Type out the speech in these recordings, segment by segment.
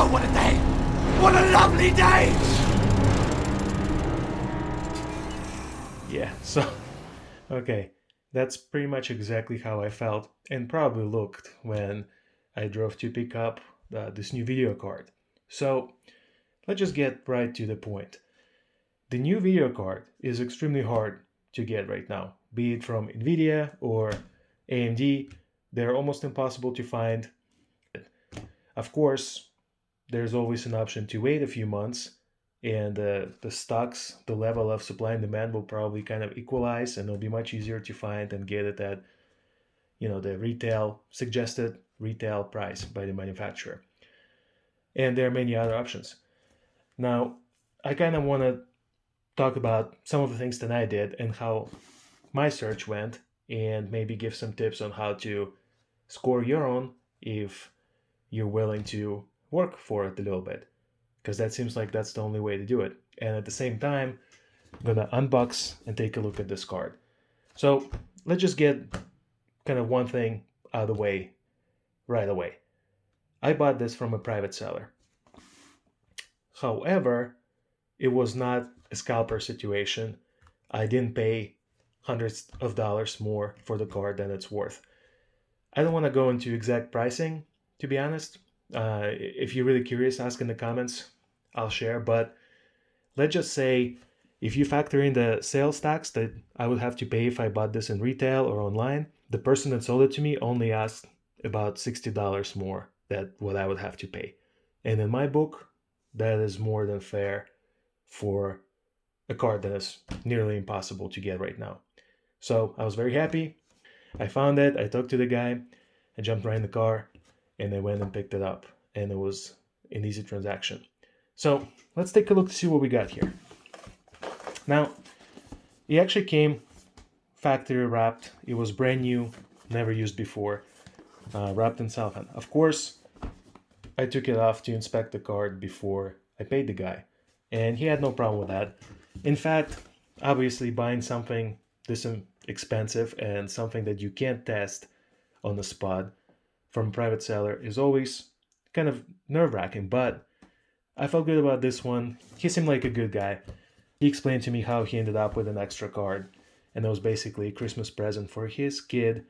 Oh, what a day! What a lovely day! Yeah, so, okay, that's pretty much exactly how I felt and probably looked when I drove to pick up this new video card. So, let's just get right to the point. The new video card is extremely hard to get right now, be it from Nvidia or AMD. They're almost impossible to find. Of course, there's always an option to wait a few months, and the stocks, the level of supply and demand will probably kind of equalize, and it'll be much easier to find and get it at the retail suggested retail price by the manufacturer. And there are many other options. Now, I kind of want to talk about some of the things that I did and how my search went, and maybe give some tips on how to score your own if you're willing to work for it a little bit, because that seems like that's the only way to do it. And at the same time, I'm gonna unbox and take a look at this card. So let's just get kind of one thing out of the way right away. I bought this from a private seller. However, it was not a scalper situation. I didn't pay hundreds of dollars more for the card than it's worth. I don't want to go into exact pricing, to be honest. If you're really curious, ask in the comments. I'll share. But let's just say if you factor in the sales tax that I would have to pay if I bought this in retail or online, the person that sold it to me only asked about $60 more than what I would have to pay. And in my book, that is more than fair for a card that is nearly impossible to get right now. So I was very happy. I found it, I talked to the guy, I jumped right in the car, and I went and picked it up. And it was an easy transaction. So let's take a look to see what we got here. Now, it actually came factory wrapped. It was brand new, never used before, wrapped in cellophane. Of course, I took it off to inspect the card before I paid the guy, and he had no problem with that. In fact, obviously buying something this expensive and something that you can't test on the spot from a private seller is always kind of nerve-wracking, but I felt good about this one. He seemed like a good guy. He explained to me how he ended up with an extra card, and it was basically a Christmas present for his kid,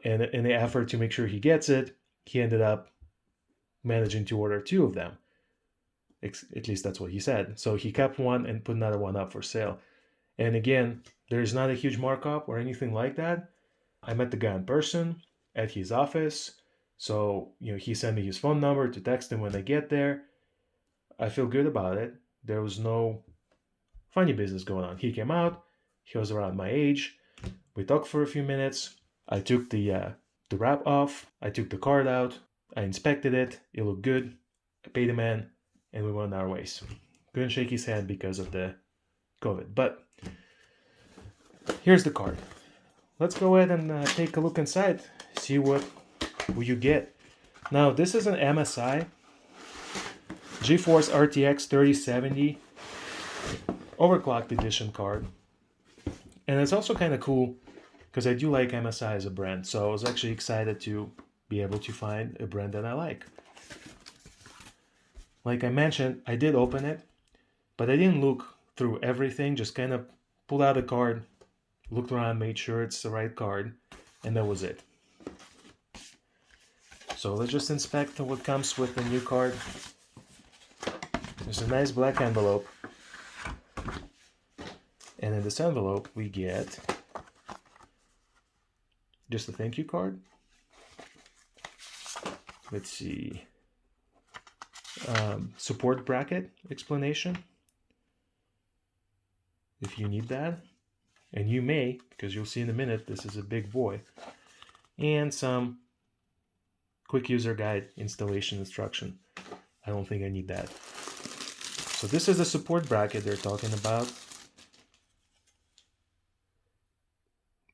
and in the effort to make sure he gets it, he ended up managing to order two of them. At least that's what he said. So he kept one and put another one up for sale. And again, there's not a huge markup or anything like that. I met the guy in person at his office. So, he sent me his phone number to text him when I get there. I feel good about it. There was no funny business going on. He came out. He was around my age. We talked for a few minutes. I took the wrap off. I took the card out. I inspected it. It looked good. I paid the man, and we went our ways. Couldn't shake his hand because of the COVID. But here's the card. Let's go ahead and take a look inside. See what you get. Now, this is an MSI Geforce RTX 3070 overclocked edition card. And it's also kind of cool because I do like MSI as a brand. So I was actually excited to be able to find a brand that I like. Like I mentioned, I did open it, but I didn't look through everything. Just kind of pulled out the card, looked around, made sure it's the right card, and that was it. So let's just inspect what comes with the new card. There's a nice black envelope. And in this envelope, we get just a thank you card. Let's see. Support bracket explanation. If you need that. And you may, because you'll see in a minute, this is a big boy. And some quick user guide installation instruction. I don't think I need that. So this is the support bracket they're talking about.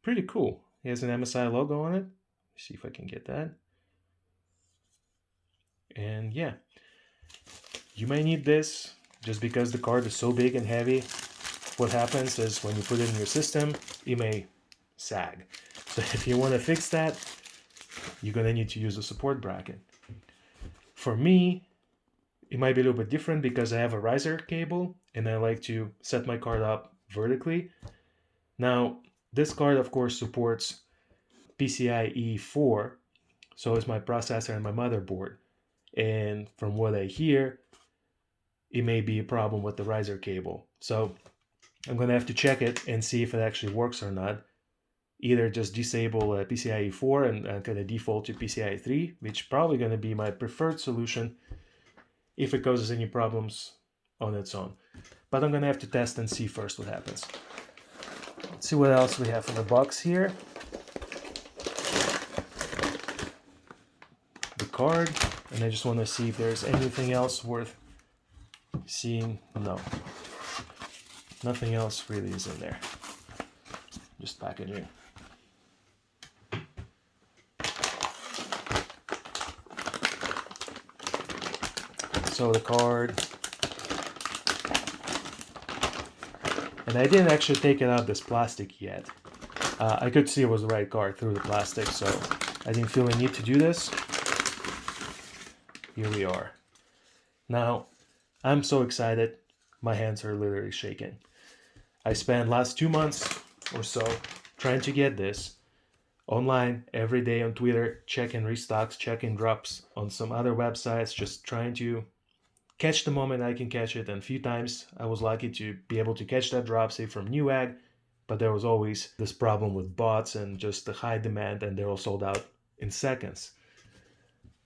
Pretty cool. It has an MSI logo on it. Let's see if I can get that. And yeah, you may need this just because the card is so big and heavy. What happens is when you put it in your system, it may sag. So if you want to fix that, you're going to need to use a support bracket. For me, it might be a little bit different because I have a riser cable and I like to set my card up vertically. Now, this card, of course, supports PCIe 4, so is my processor and my motherboard. And from what I hear, it may be a problem with the riser cable. So I'm going to have to check it and see if it actually works or not. Either just disable PCIe 4 and kind of default to PCIe 3, which probably going to be my preferred solution if it causes any problems on its own. But I'm going to have to test and see first what happens. Let's see what else we have in the box here. The card, and I just want to see if there's anything else worth seeing. No. Nothing else really is in there. Just packaging. So the card, and I didn't actually take it out of this plastic yet. I could see it was the right card through the plastic, so I didn't feel the need to do this. Here we are. Now, I'm so excited, my hands are literally shaking. I spent last 2 months or so trying to get this online every day on Twitter, checking restocks, checking drops on some other websites, just trying to catch the moment I can catch it. And a few times I was lucky to be able to catch that drop, say from Newegg, but there was always this problem with bots and just the high demand, and they're all sold out in seconds.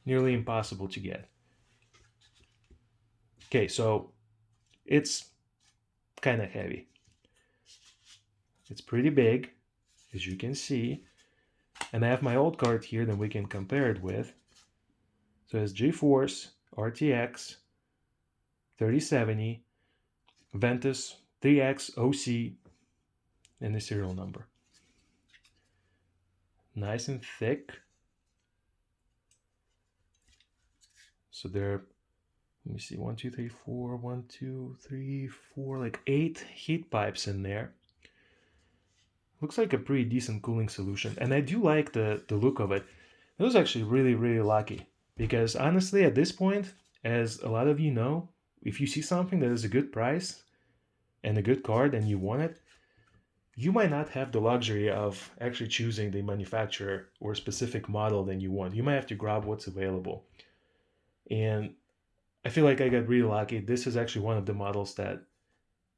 Nearly impossible to get. Okay, so it's kind of heavy. It's pretty big, as you can see. And I have my old card here that we can compare it with. So it's Geforce RTX 3070 Ventus 3X OC and the serial number. Nice and thick. So there, let me see, 1, 2, 3, 4, 1, 2, 3, 4, like 8 heat pipes in there. Looks like a pretty decent cooling solution. And I do like the look of it. I was actually really, really lucky. Because honestly, at this point, as a lot of you know, if you see something that is a good price and a good card and you want it, you might not have the luxury of actually choosing the manufacturer or a specific model that you want. You might have to grab what's available. And I feel like I got really lucky. This is actually one of the models that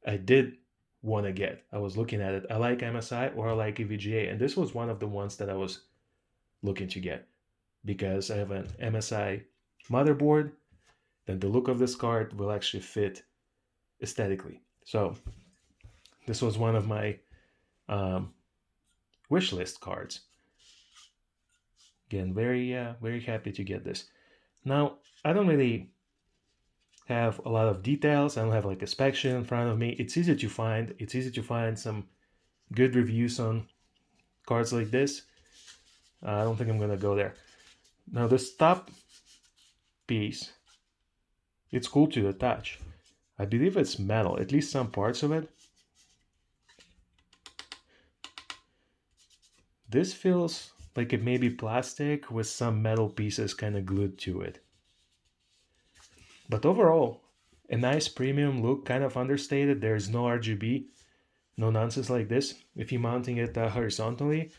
I did want to get. I was looking at it. I like MSI or I like EVGA, and this was one of the ones that I was looking to get because I have an MSI motherboard. Then the look of this card will actually fit aesthetically. So this was one of my wish list cards. Again, very happy to get this. Now, I don't really have a lot of details. I don't have like a spec sheet in front of me. It's easy to find. It's easy to find some good reviews on cards like this. I don't think I'm gonna go there. Now this top piece, it's cool to the touch. I believe it's metal, at least some parts of it. This feels like it may be plastic with some metal pieces kind of glued to it. But overall, a nice premium look, kind of understated. There's no RGB, no nonsense like this. If you're mounting it horizontally,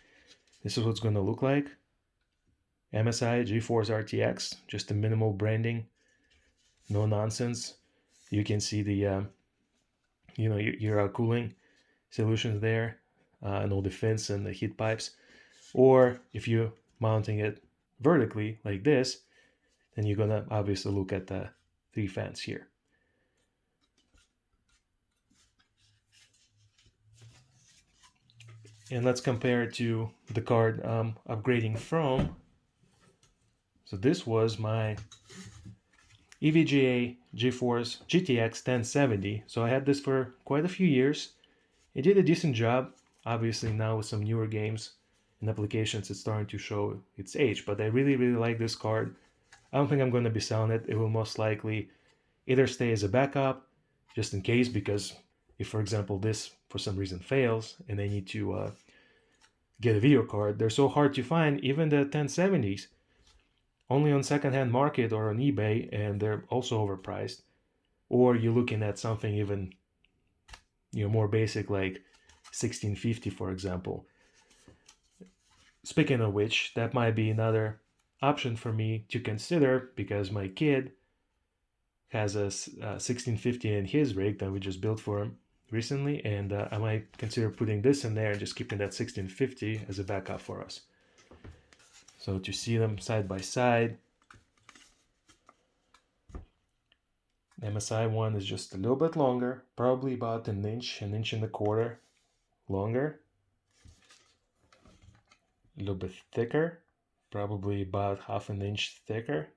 this is what's going to look like. MSI Geforce RTX, just a minimal branding, no nonsense. You can see the, your cooling solutions there, and all the fins and the heat pipes. Or if you're mounting it vertically like this, then you're gonna obviously look at the 3 fans here. And let's compare it to the card I'm upgrading from. So this was my Evga Geforce Gtx 1070. So I had this for quite a few years. It did a decent job. Obviously now with some newer games and applications, it's starting to show its age. But I really, really like this card. I don't think I'm going to be selling it. It will most likely either stay as a backup, just in case, because if, for example, this for some reason fails and they need to get a video card, they're so hard to find. Even the 1070s, only on secondhand market or on eBay, and they're also overpriced. Or you're looking at something even more basic, like 1650, for example. Speaking of which, that might be another option for me to consider, because my kid has a 1650 in his rig that we just built for him recently, and I might consider putting this in there and just keeping that 1650 as a backup for us. So to see them side by side, MSI one is just a little bit longer, probably about an inch and a quarter longer. A little bit thicker, probably about half an inch thicker.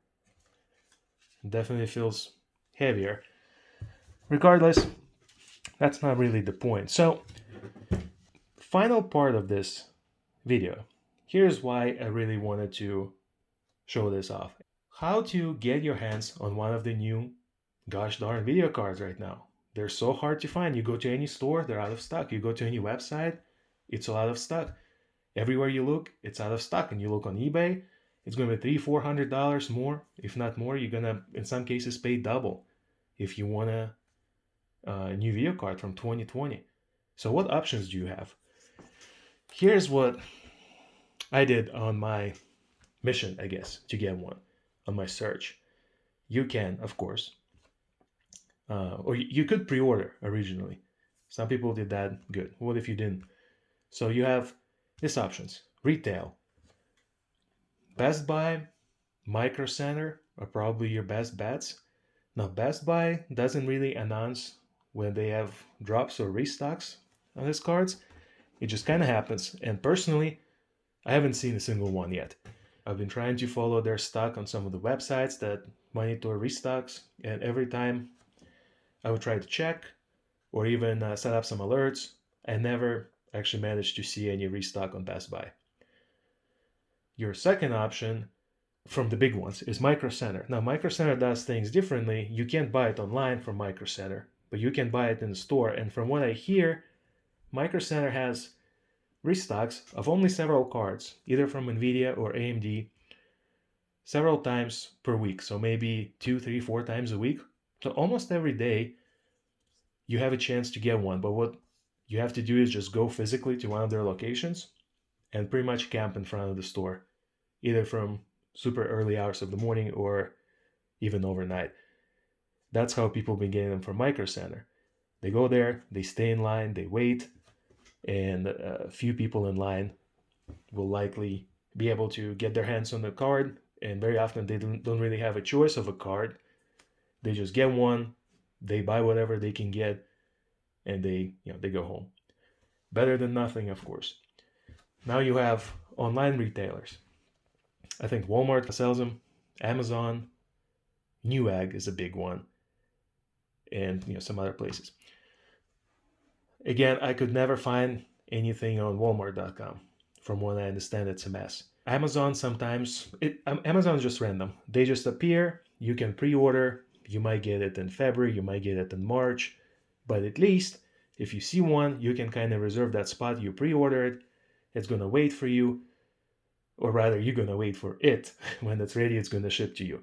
Definitely feels heavier. Regardless, that's not really the point. So, final part of this video. Here's why I really wanted to show this off. How to get your hands on one of the new gosh darn video cards right now. They're so hard to find. You go to any store, they're out of stock. You go to any website, it's out of stock. Everywhere you look, it's out of stock. And you look on eBay, it's going to be $300-$400 more. If not more, you're going to, in some cases, pay double if you want a new video card from 2020. So what options do you have? Here's what I did on my mission, I guess, to get one, on my search. You can, of course, or you could pre-order originally. Some people did that. Good. What if you didn't? So you have these options. Retail. Best Buy, Micro Center are probably your best bets. Now, Best Buy doesn't really announce when they have drops or restocks on these cards. It just kind of happens. And personally, I haven't seen a single one yet. I've been trying to follow their stock on some of the websites that monitor restocks, and every time I would try to check or even set up some alerts, I never actually managed to see any restock on Best Buy. Your second option from the big ones is Micro Center. Now, Micro Center does things differently. You can't buy it online from Micro Center, but you can buy it in the store. And from what I hear, Micro Center has restocks of only several cards, either from NVIDIA or AMD, several times per week. So maybe 2, 3, 4 times a week. So almost every day you have a chance to get one. But what you have to do is just go physically to one of their locations and pretty much camp in front of the store, either from super early hours of the morning or even overnight. That's how people been getting them from Micro Center. They go there, they stay in line, they wait, and a few people in line will likely be able to get their hands on the card, and very often they don't really have a choice of a card. They just get one, they buy whatever they can get, and they go home. Better than nothing, of course. Now you have online retailers. I think Walmart sells them, Amazon, Newegg is a big one, and some other places. Again, I could never find anything on Walmart.com. From what I understand, it's a mess. Amazon sometimes, Amazon is just random. They just appear, you can pre-order, you might get it in February, you might get it in March, but at least if you see one, you can kind of reserve that spot, you pre-order it, it's going to wait for you, or rather, you're going to wait for it. When it's ready, it's going to ship to you.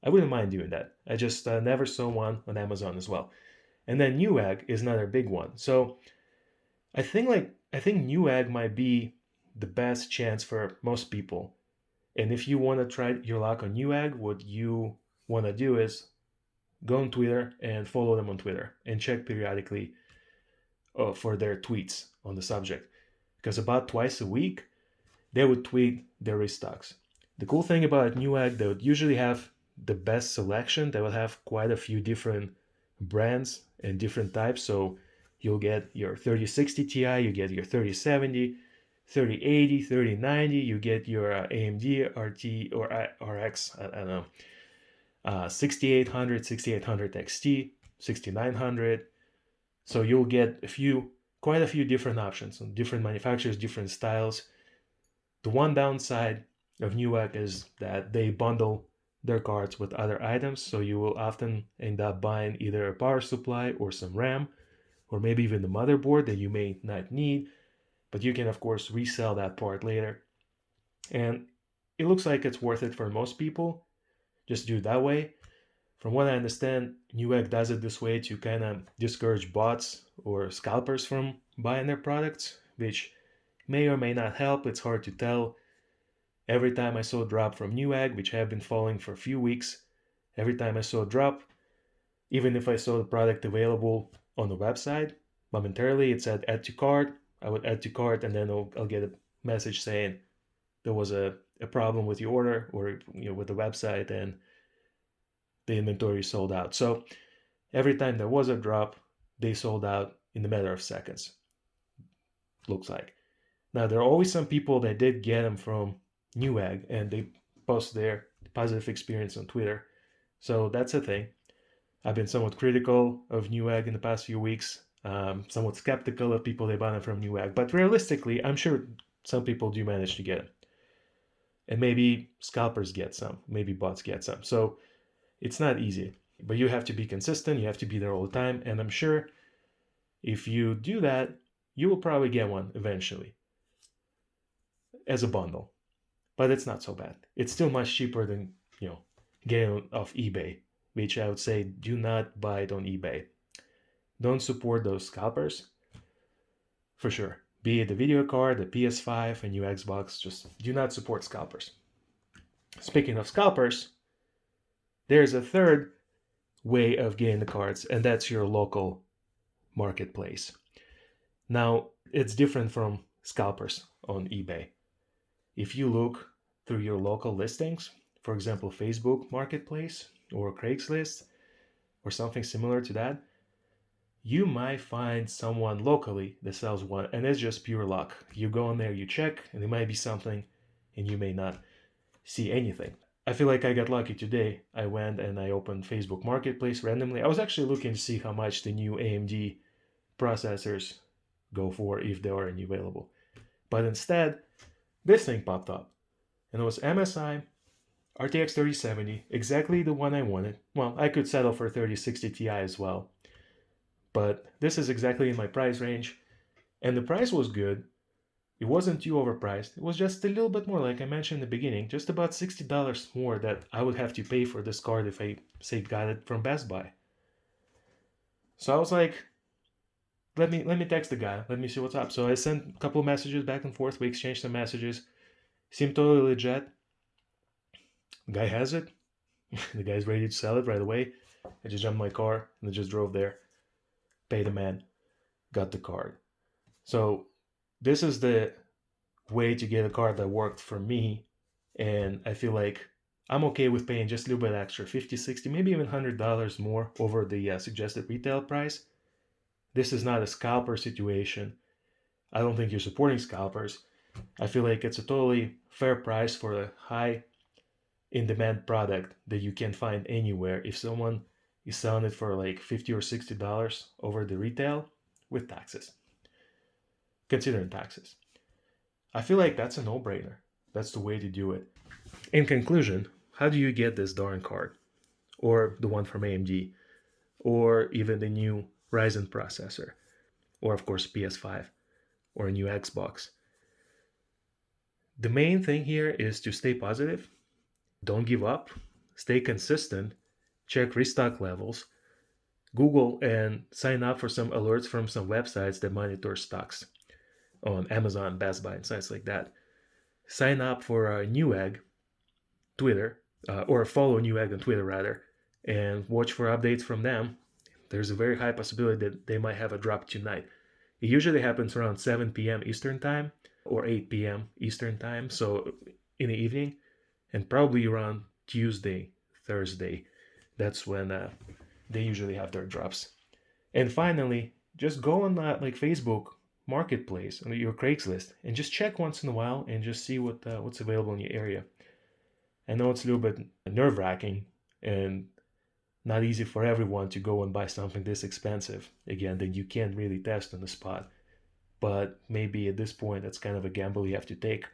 I wouldn't mind doing that. I just never saw one on Amazon as well. And then Newegg is another big one. So I think Newegg might be the best chance for most people. And if you want to try your luck on Newegg, what you want to do is go on Twitter and follow them on Twitter and check periodically for their tweets on the subject. Because about twice a week, they would tweet their restocks. The cool thing about Newegg, they would usually have the best selection. They will have quite a few different brands and different types. So you'll get your 3060 Ti, you get your 3070, 3080, 3090, you get your AMD RT or RX, I don't know, 6800, 6800 XT, 6900. So you'll get quite a few different options on different manufacturers, different styles. The one downside of Newegg is that they bundle their cards with other items, so you will often end up buying either a power supply or some RAM, or maybe even the motherboard that you may not need, but you can of course resell that part later. And it looks like it's worth it for most people. Just do it that way. From what I understand, Newegg does it this way to kind of discourage bots or scalpers from buying their products, which may or may not help. It's hard to tell. Every time I saw a drop from Newegg, which I have been following for a few weeks, every time I saw a drop, even if I saw the product available on the website, momentarily it said add to cart. I would add to cart, and then I'll get a message saying there was a problem with your order or with the website, and the inventory sold out. So every time there was a drop, they sold out in a matter of seconds. Looks like. Now there are always some people that did get them from Newegg and they post their positive experience on Twitter. So that's a thing. I've been somewhat critical of Newegg in the past few weeks, somewhat skeptical of people they buy them from Newegg, but realistically, I'm sure some people do manage to get them. And maybe scalpers get some, maybe bots get some. So it's not easy, but you have to be consistent, you have to be there all the time, and I'm sure if you do that, you will probably get one eventually as a bundle. But it's not so bad. It's still much cheaper than, getting it off eBay, which I would say do not buy it on eBay. Don't support those scalpers, for sure. Be it the video card, the PS5, a new Xbox, just do not support scalpers. Speaking of scalpers, there's a third way of getting the cards, and that's your local marketplace. Now, it's different from scalpers on eBay. If you look through your local listings, for example, Facebook Marketplace or Craigslist or something similar to that, you might find someone locally that sells one, and it's just pure luck. You go in there, you check, and there might be something, and you may not see anything. I feel like I got lucky today. I went and I opened Facebook Marketplace randomly. I was actually looking to see how much the new AMD processors go for, if they are any available. But instead, this thing popped up. And it was MSI RTX 3070, exactly the one I wanted. Well, I could settle for 3060 Ti as well. But this is exactly in my price range. And the price was good. It wasn't too overpriced. It was just a little bit more, like I mentioned in the beginning, just about $60 more that I would have to pay for this card if I, say, got it from Best Buy. So I was like, let me text the guy. Let me see what's up. So I sent a couple of messages back and forth. We exchanged some messages. Seemed totally legit. The guy has it. The guy's ready to sell it right away. I just jumped in my car and I just drove there. Paid the man. Got the card. So this is the way to get a card that worked for me. And I feel like I'm okay with paying just a little bit extra, $50, $60, maybe even $100 more over the suggested retail price. This is not a scalper situation. I don't think you're supporting scalpers. I feel like it's a totally fair price for a high in-demand product that you can't find anywhere. If someone is selling it for like $50 or $60 over the retail with taxes, considering taxes, I feel like that's a no-brainer. That's the way to do it. In conclusion, how do you get this darn card? Or the one from AMD? Or even the new Ryzen processor? Or of course PS5? Or a new Xbox? The main thing here is to stay positive. Don't give up. Stay consistent. Check restock levels. Google and sign up for some alerts from some websites that monitor stocks on Amazon, Best Buy, and sites like that. Sign up for Newegg Twitter, or follow Newegg on Twitter rather, and watch for updates from them. There's a very high possibility that they might have a drop tonight. It usually happens around 7 p.m. Eastern Time or 8 p.m. Eastern Time, so in the evening, and probably around Tuesday, Thursday. That's when they usually have their drops. And finally, just go on like Facebook Marketplace or your Craigslist and just check once in a while and just see what's available in your area. I know it's a little bit nerve-wracking and not easy for everyone to go and buy something this expensive, again, that you can't really test on the spot. But maybe at this point, that's kind of a gamble you have to take.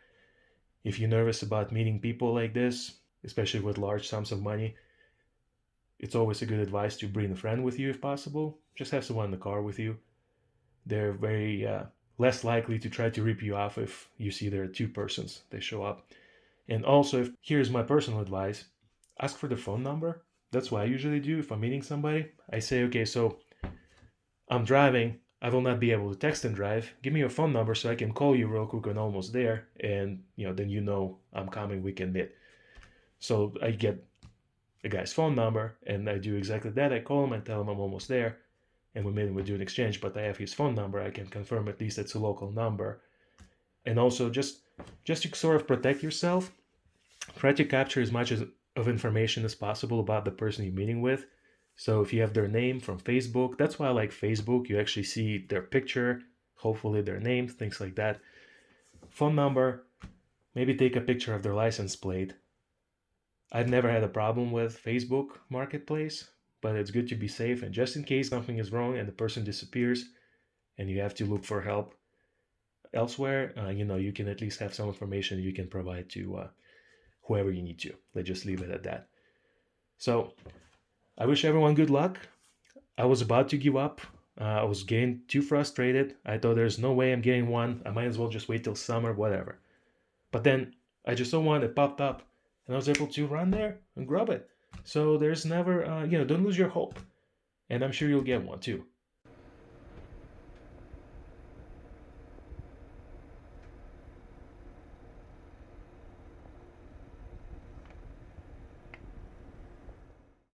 If you're nervous about meeting people like this, especially with large sums of money, it's always a good advice to bring a friend with you if possible. Just have someone in the car with you. They're very less likely to try to rip you off if you see there are two persons. They show up. And also, here's my personal advice, ask for the phone number. That's what I usually do if I'm meeting somebody. I say, okay, so I'm driving. I will not be able to text and drive. Give me your phone number so I can call you real quick when I'm almost there. And, then I'm coming, we can meet. So I get the guy's phone number and I do exactly that. I call him and tell him I'm almost there. And we meet and we do an exchange, but I have his phone number. I can confirm at least it's a local number. And also just to sort of protect yourself, try to capture as much of information as possible about the person you're meeting with. So if you have their name from Facebook, that's why I like Facebook. You actually see their picture, hopefully their name, things like that. Phone number, maybe take a picture of their license plate. I've never had a problem with Facebook Marketplace, but it's good to be safe. And just in case something is wrong and the person disappears and you have to look for help elsewhere, you can at least have some information you can provide to whoever you need to. Let's just leave it at that. So I wish everyone good luck. I was about to give up. I was getting too frustrated. I thought there's no way I'm getting one. I might as well just wait till summer, whatever. But then I just saw one that popped up and I was able to run there and grab it. So there's never, don't lose your hope. And I'm sure you'll get one too.